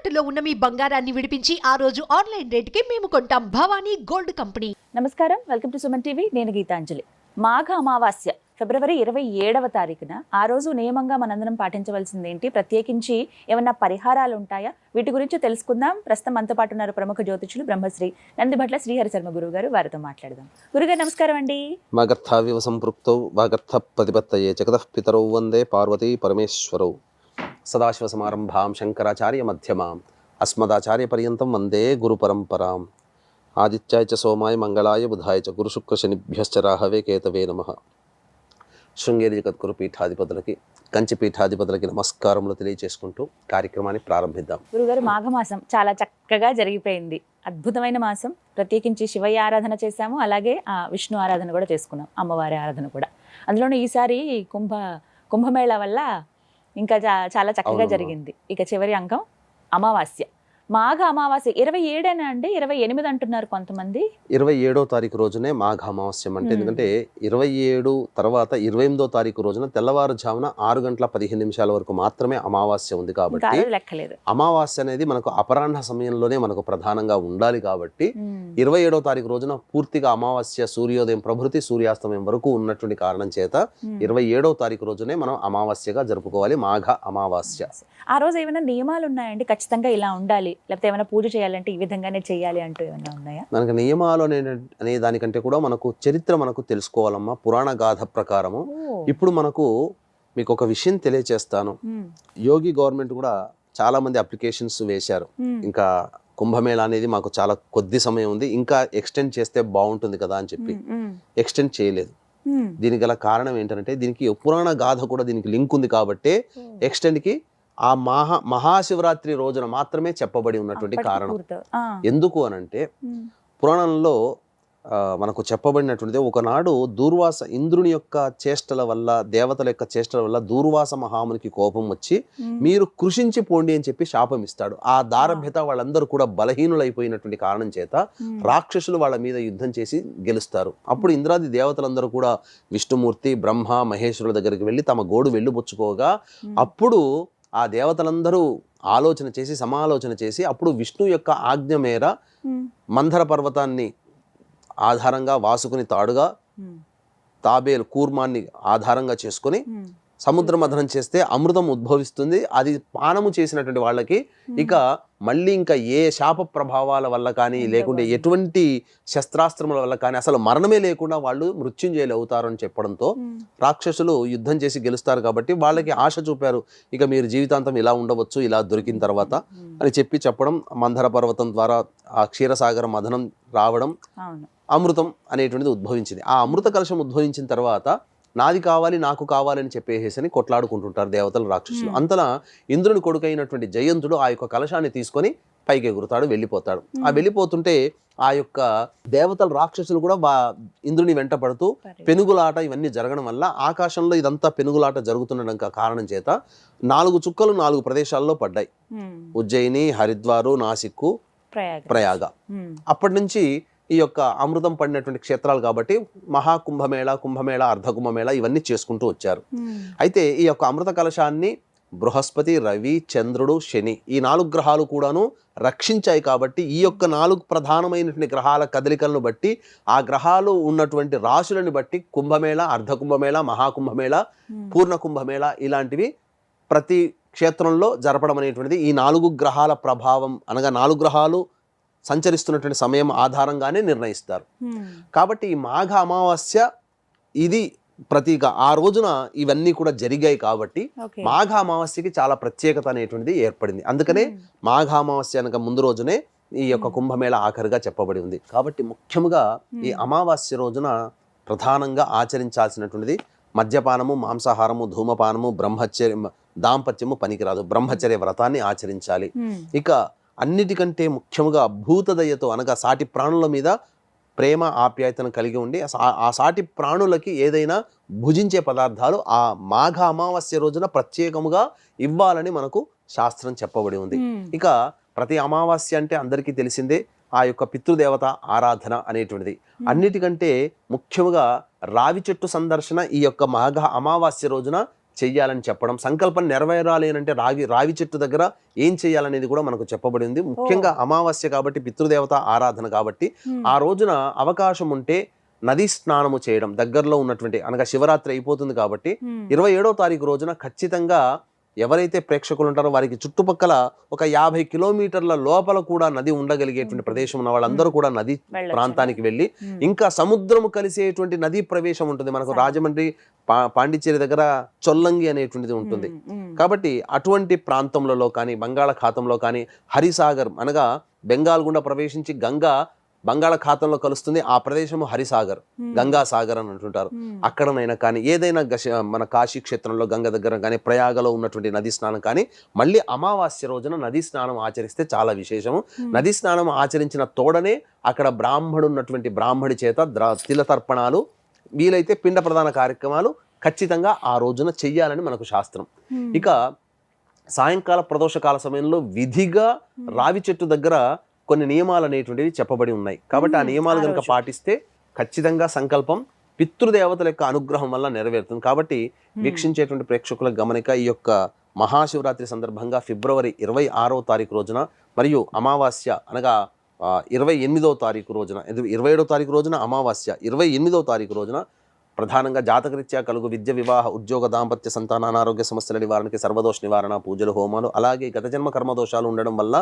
తాకట్టులో ఉన్న మీ బంగారాన్ని విడిపించి ఆ రోజు ఆన్లైన్ రేటుకి మేము కొంటాం. Bhavani gold company. నమస్కారం, వెల్కమ్ టు సుమన్ టీవీ. నేను గీతాంజలి. మాఘ అమావాస్య ఫిబ్రవరి 27వ తారీఖున ఆ రోజు నియమంగా మనందరం పాటించవలసింది ఏంటి, ప్రత్యేకించి ఏమన్నా పరిహారాలు ఉంటాయా, వీటి గురించి తెలుసుకుందాం. ప్రస్తుతం మనతో పాటు ఉన్నారు ప్రముఖ జ్యోతిషులు బ్రహ్మశ్రీ నందిభట్ల శ్రీహరి శర్మ గురువు గారు. వారితో మాట్లాడదాం. గురుగారు నమస్కారం అండి. వాగర్థావివ సంపృక్తౌ వాగర్థ ప్రతిపత్తయే జగతః పితరౌ వందే పార్వతీ పరమేశ్వరౌ సదాశివ సమారంభాం శంకరాచార్య మధ్యమాం అస్మదాచార్య పర్యంతం వందే గురు పరంపరాం. ఆదిత్యాయ చ సోమాయ మంగళాయ బుధాయ చ గురు శుక్ర శనిభ్యశ్చ రాహవే కేతవే నమః. శృంగేరి జగద్గురు పీఠాధిపతులకి, కంచి పీఠాధిపతులకి నమస్కారములు తెలియజేసుకుంటూ కార్యక్రమాన్ని ప్రారంభిద్దాం. గురుగారు, మాఘమాసం చాలా చక్కగా జరిగిపోయింది. అద్భుతమైన మాసం. ప్రత్యేకించి శివయ్య ఆరాధన చేశాము, అలాగే విష్ణు ఆరాధన కూడా చేసుకున్నాం, అమ్మవారి ఆరాధన కూడా. అందులోనూ ఈసారి కుంభమేళా వల్ల ఇంకా చాలా చక్కగా జరిగింది. ఇక చివరి అంకం అమావాస్య. మాఘ అమావాస్య 27 అండి, 28 అంటున్నారు కొంతమంది. 27వ తారీఖు రోజునే మాఘ అమావాస్యం అంటే, ఎందుకంటే 27 తర్వాత 28వ తారీఖు రోజున తెల్లవారుజామున 6:15 వరకు మాత్రమే అమావాస్య ఉంది. కాబట్టి లెక్కలేదు. అమావాస్య అనేది మనకు అపరాహ్న సమయంలోనే మనకు ప్రధానంగా ఉండాలి. కాబట్టి 27వ తారీఖు రోజున పూర్తిగా అమావాస్య సూర్యోదయం ప్రభృతి సూర్యాస్తమయం వరకు ఉన్నటువంటి కారణం చేత 27వ తారీఖు రోజునే మనం అమావాస్యగా జరుపుకోవాలి, మాఘ అమావాస్య. ఆ రోజు ఏమైనా నియమాలు ఉన్నాయండి, ఖచ్చితంగా ఇలా ఉండాలి, లేకపోతే ఏమైనా పూజ చేయాలంటే ఈ విధంగానే చేయాలి అంటూ ఏమైనా ఉన్నాయా? మనకు నియమాలు అనే దానికంటే కూడా మనకు చరిత్ర మనకు తెలుసుకోవాలమ్మా. పురాణ గాథ ప్రకారము ఇప్పుడు మీకు ఒక విషయం తెలియచేస్తాను. యోగి గవర్నమెంట్ కూడా చాలా మంది అప్లికేషన్స్ వేశారు. ఇంకా కుంభమేళా అనేది మాకు చాలా కొద్ది సమయం ఉంది, ఇంకా ఎక్స్టెండ్ చేస్తే బాగుంటుంది కదా అని చెప్పి ఎక్స్టెండ్ చేయలేదు. దీనికి గల కారణం ఏంటంటే, దీనికి పురాణ గాథ కూడా దీనికి లింక్ ఉంది కాబట్టి ఎక్స్టెండ్కి ఆ మహాశివరాత్రి రోజున మాత్రమే చెప్పబడి ఉన్నటువంటి కారణం. ఎందుకు అనంటే, పురాణంలో మనకు చెప్పబడినటువంటిది, ఒకనాడు దూర్వాస ఇంద్రుని యొక్క చేష్టల వల్ల, దేవతల యొక్క చేష్టల వల్ల దూర్వాస మహామునికి కోపం వచ్చి మీరు కృషించి పోండి అని చెప్పి శాపం ఇస్తాడు. ఆ దారభ్యత వాళ్ళందరూ కూడా బలహీనులైపోయినటువంటి కారణం చేత రాక్షసులు వాళ్ళ మీద యుద్ధం చేసి గెలుస్తారు. అప్పుడు ఇంద్రాది దేవతలందరూ కూడా విష్ణుమూర్తి, బ్రహ్మ, మహేశ్వరుల దగ్గరికి వెళ్ళి తమ గోడు వెళ్ళిపుచ్చుకోగా, అప్పుడు ఆ దేవతలందరూ సమాలోచన చేసి అప్పుడు విష్ణు యొక్క ఆజ్ఞ మేర మందర పర్వతాన్ని ఆధారంగా వాసుకుని తాడుగా, తాబేలు కూర్మాన్ని ఆధారంగా చేసుకుని సముద్ర మథనం చేస్తే అమృతం ఉద్భవిస్తుంది. అది పానము చేసినటువంటి వాళ్ళకి ఇక మళ్ళీ ఇంకా ఏ శాప ప్రభావాల వల్ల కానీ, లేకుంటే ఎటువంటి శస్త్రాస్త్రముల వల్ల కానీ అసలు మరణమే లేకుండా వాళ్ళు మృత్యుంజయులు అవుతారు అని చెప్పడంతో రాక్షసులు యుద్ధం చేసి గెలుస్తారు. కాబట్టి వాళ్ళకి ఆశ చూపారు, ఇక మీరు జీవితాంతం ఇలా ఉండవచ్చు ఇలా దొరికిన తర్వాత అని చెప్పడం. మందర పర్వతం ద్వారా ఆ క్షీరసాగర మథనం రావడం, అమృతం అనేటువంటిది ఉద్భవించింది. ఆ అమృత కలశం ఉద్భవించిన తర్వాత నాది కావాలి, నాకు కావాలని చెప్పేసి కొట్లాడుకుంటుంటారు దేవతలు, రాక్షసులు. అంతలా ఇంద్రుని కొడుకైనటువంటి జయంతుడు ఆ యొక్క కలశాన్ని తీసుకొని పైకి ఎగురుతాడు, వెళ్ళిపోతాడు. ఆ వెళ్ళిపోతుంటే ఆ యొక్క దేవతలు, రాక్షసులు కూడా ఇంద్రుని వెంట పడుతూ పెనుగులాట ఇవన్నీ జరగడం వల్ల ఆకాశంలో ఇదంతా పెనుగులాట జరుగుతుండడం కారణం చేత 4 చుక్కలు 4 ప్రదేశాల్లో పడ్డాయి. ఉజ్జయిని, హరిద్వారు, నాసిక్కు, ప్రయాగ. అప్పటి నుంచి ఈ యొక్క అమృతం పడినటువంటి క్షేత్రాలు కాబట్టి కుంభమేళ, అర్ధకుంభమేళ ఇవన్నీ చేసుకుంటూ వచ్చారు. అయితే ఈ యొక్క అమృత కలశాన్ని బృహస్పతి, రవి, చంద్రుడు, శని ఈ 4 గ్రహాలు కూడాను రక్షించాయి. కాబట్టి ఈ యొక్క 4 ప్రధానమైనటువంటి గ్రహాల కదలికలను బట్టి, ఆ గ్రహాలు ఉన్నటువంటి రాశులను బట్టి కుంభమేళ, అర్ధకుంభమేళ, మహాకుంభమేళ, పూర్ణ కుంభమేళ ఇలాంటివి ప్రతి క్షేత్రంలో జరపడం అనేటువంటిది ఈ 4 గ్రహాల ప్రభావం, అనగా 4 గ్రహాలు సంచరిస్తున్నటువంటి సమయం ఆధారంగానే నిర్ణయిస్తారు. కాబట్టి ఈ మాఘ అమావాస్య ఇది ప్రతీక. ఆ రోజున ఇవన్నీ కూడా జరిగాయి కాబట్టి మాఘ అమావాస్యకి చాలా ప్రత్యేకత అనేటువంటిది ఏర్పడింది. అందుకనే మాఘ అమావాస్య అనగా ముందు రోజునే ఈ యొక్క కుంభమేళ ఆఖరిగా చెప్పబడి ఉంది. కాబట్టి ముఖ్యంగా ఈ అమావాస్య రోజున ప్రధానంగా ఆచరించాల్సినటువంటిది మద్యపానము, మాంసాహారము, ధూమపానము, దాంపత్యము పనికిరాదు. బ్రహ్మచర్య వ్రతాన్ని ఆచరించాలి. ఇక అన్నిటికంటే ముఖ్యంగా భూతదయతో, అనగా సాటి ప్రాణుల మీద ప్రేమ ఆప్యాయతను కలిగి ఉండి ఆ సాటి ప్రాణులకి ఏదైనా భుజించే పదార్థాలు ఆ మాఘ అమావాస్య రోజున ప్రత్యేకముగా ఇవ్వాలని మనకు శాస్త్రం చెప్పబడి ఉంది. ఇక ప్రతి అమావాస్య అంటే అందరికీ తెలిసిందే ఆ యొక్క పితృదేవత ఆరాధన అనేటువంటిది. అన్నిటికంటే ముఖ్యంగా రావి చెట్టు సందర్శన ఈ యొక్క మాఘ అమావాస్య రోజున చెయ్యాలని చెప్పడం, సంకల్పం నెరవేరాలి అని అంటే రావి చెట్టు దగ్గర ఏం చేయాలనేది కూడా మనకు చెప్పబడి ఉంది. ముఖ్యంగా అమావాస్య కాబట్టి, పితృదేవత ఆరాధన కాబట్టి ఆ రోజున అవకాశం ఉంటే నదీ స్నానము చేయడం, దగ్గరలో ఉన్నటువంటి అనగా శివరాత్రి అయిపోతుంది కాబట్టి 27వ తారీఖు రోజున ఖచ్చితంగా ఎవరైతే ప్రేక్షకులు ఉంటారో వారికి చుట్టుపక్కల ఒక 50 కిలోమీటర్ల లోపల కూడా నది ఉండగలిగేటువంటి ప్రదేశం ఉన్న వాళ్ళందరూ కూడా నది ప్రాంతానికి వెళ్ళి, ఇంకా సముద్రము కలిసేటువంటి నదీ ప్రవేశం ఉంటుంది మనకు రాజమండ్రి పాండిచ్చేరి దగ్గర చొల్లంగి అనేటువంటిది ఉంటుంది. కాబట్టి అటువంటి ప్రాంతంలో కానీ, బంగాళాఖాతంలో కానీ, హరిసాగర్ అనగా బెంగాల్ గుండా ప్రవేశించి గంగా బంగాళాఖాతంలో కలుస్తుంది, ఆ ప్రదేశము హరిసాగర్, గంగా సాగర్ అని అంటుంటారు. అక్కడనైనా కానీ, ఏదైనా మన కాశీ క్షేత్రంలో గంగ దగ్గర కానీ, ప్రయాగలో ఉన్నటువంటి నది స్నానం కానీ, మళ్ళీ అమావాస్య రోజున నది స్నానం ఆచరిస్తే చాలా విశేషము. నది స్నానం ఆచరించిన తోడనే అక్కడ ఉన్నటువంటి బ్రాహ్మడి చేత తిలతర్పణాలు, వీలైతే పిండ ప్రధాన కార్యక్రమాలు ఖచ్చితంగా ఆ రోజున చెయ్యాలని మనకు శాస్త్రం. ఇక సాయంకాల ప్రదోషకాల సమయంలో విధిగా రావి చెట్టు దగ్గర కొన్ని నియమాలు అనేటువంటివి చెప్పబడి ఉన్నాయి. కాబట్టి ఆ నియమాలు కనుక పాటిస్తే ఖచ్చితంగా సంకల్పం పితృదేవతల యొక్క అనుగ్రహం వల్ల నెరవేరుతుంది. కాబట్టి వీక్షించేటువంటి ప్రేక్షకుల గమనిక, ఈ యొక్క మహాశివరాత్రి సందర్భంగా ఫిబ్రవరి 26వ తారీఖు రోజున మరియు అమావాస్య అనగా 28వ తారీఖు రోజున, 27వ తారీఖు రోజున అమావాస్య, 28వ తారీఖు రోజున ప్రధానంగా జాతకరీత్యా కలుగు విద్య, వివాహ, ఉద్యోగ, దాంపత్య, సంతాన, అనారోగ్య సమస్యల నివారణకి సర్వదోష నివారణ పూజలు, హోమాలు, అలాగే గత జన్మ కర్మదోషాలు ఉండడం వల్ల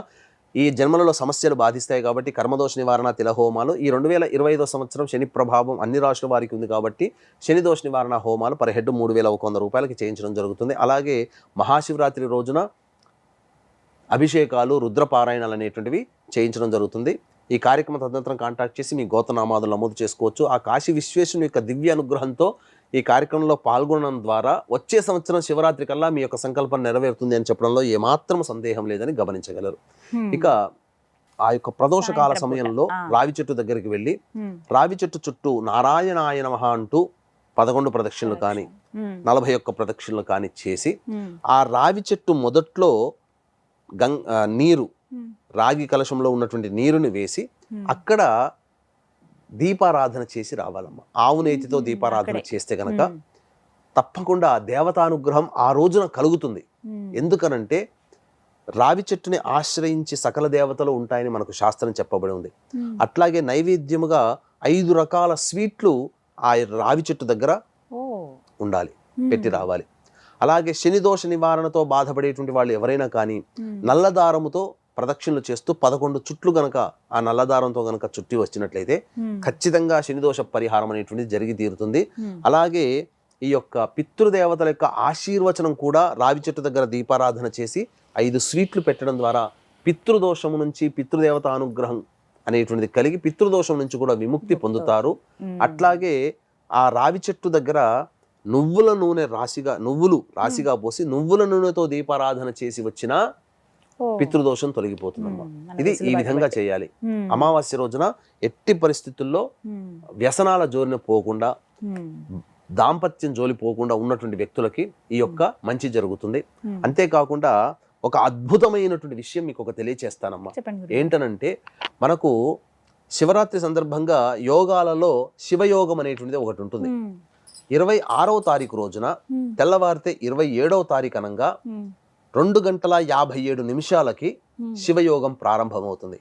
ఈ జన్మలలో సమస్యలు బాధిస్తాయి కాబట్టి కర్మదోష నివారణ, తిలహోమాలు, ఈ 2025వ సంవత్సరం శని ప్రభావం అన్ని రాశుల వారికి ఉంది కాబట్టి శని దోష నివారణ హోమాలు పర్ హెడ్ 3,100 రూపాయలకి చేయించడం జరుగుతుంది. అలాగే మహాశివరాత్రి రోజున అభిషేకాలు, రుద్రపారాయణాలు అనేటువంటివి చేయించడం జరుగుతుంది. ఈ కార్యక్రమం తదనంతరం కాంటాక్ట్ చేసి మీ గోత్రనామాదులు నమోదు చేసుకోవచ్చు. ఆ కాశీ విశ్వేశ్వరుని యొక్క దివ్య అనుగ్రహంతో ఈ కార్యక్రమంలో పాల్గొనడం ద్వారా వచ్చే సంవత్సరం శివరాత్రి కల్లా మీ యొక్క సంకల్పం నెరవేరుతుంది అని చెప్పడంలో ఏమాత్రం సందేహం లేదని గమనించగలరు. ఇక ఆ యొక్క ప్రదోషకాల సమయంలో రావి చెట్టు దగ్గరికి వెళ్ళి రావి చెట్టు చుట్టూ నారాయణాయ నమః అంటూ 11 ప్రదక్షిణలు కానీ 41 ప్రదక్షిణలు కానీ చేసి, ఆ రావి చెట్టు మొదట్లో నీరు, రాగి కలశంలో ఉన్నటువంటి నీరుని వేసి అక్కడ దీపారాధన చేసి రావాలమ్మ. ఆవు నేతితో దీపారాధన చేస్తే గనక తప్పకుండా దేవతానుగ్రహం ఆ రోజున కలుగుతుంది. ఎందుకనంటే రావి చెట్టుని ఆశ్రయించి సకల దేవతలు ఉంటాయని మనకు శాస్త్రం చెప్పబడి ఉంది. అట్లాగే నైవేద్యముగా 5 రకాల స్వీట్లు ఆ రావి చెట్టు దగ్గర ఉండాలి, పెట్టి రావాలి. అలాగే శని దోష నివారణతో బాధపడేటువంటి వాళ్ళు ఎవరైనా కానీ నల్లదారముతో ప్రదక్షిణలు చేస్తూ 11 చుట్లు గనక ఆ నల్లదారంతో గనక చుట్టి వచ్చినట్లయితే ఖచ్చితంగా శనిదోష పరిహారం అనేటువంటిది జరిగి తీరుతుంది. అలాగే ఈ యొక్క పితృదేవతల యొక్క ఆశీర్వచనం కూడా రావి చెట్టు దగ్గర దీపారాధన చేసి 5 స్వీట్లు పెట్టడం ద్వారా పితృదోషము నుంచి పితృదేవత అనుగ్రహం అనేటువంటిది కలిగి పితృదోషం నుంచి కూడా విముక్తి పొందుతారు. అట్లాగే ఆ రావి చెట్టు దగ్గర నువ్వులు రాశిగా పోసి నువ్వుల నూనెతో దీపారాధన చేసి వచ్చిన పితృదోషం తొలగిపోతుందమ్మా. ఇది ఈ విధంగా చేయాలి. అమావాస్య రోజున ఎట్టి పరిస్థితుల్లో వ్యసనాల జోలిన పోకుండా, దాంపత్యం జోలి పోకుండా ఉన్నటువంటి వ్యక్తులకి ఈ యొక్క మంచి జరుగుతుంది. అంతేకాకుండా ఒక అద్భుతమైనటువంటి విషయం మీకు ఒక తెలియచేస్తానమ్మా. ఏంటనంటే మనకు శివరాత్రి సందర్భంగా యోగాలలో శివయోగం అనేటువంటిది ఒకటి ఉంటుంది. 26వ తారీఖు రోజున తెల్లవారితే 27వ తారీఖు అనంగా 2:57 శివయోగం ప్రారంభమవుతుంది.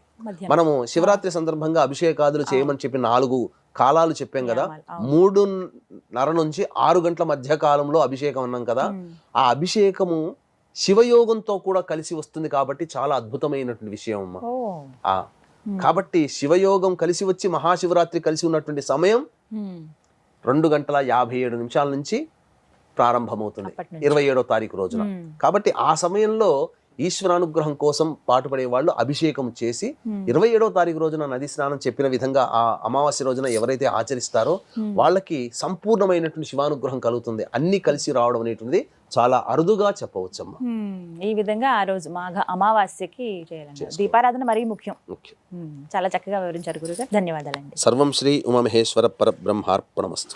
మనము శివరాత్రి సందర్భంగా అభిషేకాదులు చేయమని చెప్పి 4 కాలాలు చెప్పాం కదా. 3:30 నుంచి 6 గంటల మధ్య కాలంలో అభిషేకం అన్నాం కదా. ఆ అభిషేకము శివయోగంతో కూడా కలిసి వస్తుంది కాబట్టి చాలా అద్భుతమైనటువంటి విషయం అమ్మా. కాబట్టి శివయోగం కలిసి వచ్చి మహాశివరాత్రి కలిసి ఉన్నటువంటి సమయం 2:57 నుంచి ప్రారంభమవుతుంది 27వ తారీఖు రోజున. కాబట్టి ఆ సమయంలో ఈశ్వరానుగ్రహం కోసం పాటుపడే వాళ్ళు అభిషేకం చేసి 27వ తారీఖు రోజున నది స్నానం చెప్పిన విధంగా ఆ అమావాస్య రోజున ఎవరైతే ఆచరిస్తారో వాళ్ళకి సంపూర్ణమైనటువంటి శివానుగ్రహం కలుగుతుంది. అన్ని కలిసి రావడం అనేటువంటిది చాలా అరుదుగా చెప్పవచ్చమ్మా. ఈ విధంగా ఆ రోజు మాఘ అమావాస్యకి చేయాలండి. దీపారాధన మరీ ముఖ్యం. చాలా చక్కగా వివరించారు గురుగారు. ధన్యవాదాలండి. సర్వం శ్రీ ఉమామహేశ్వర పరబ్రహ్మార్పణమస్తు.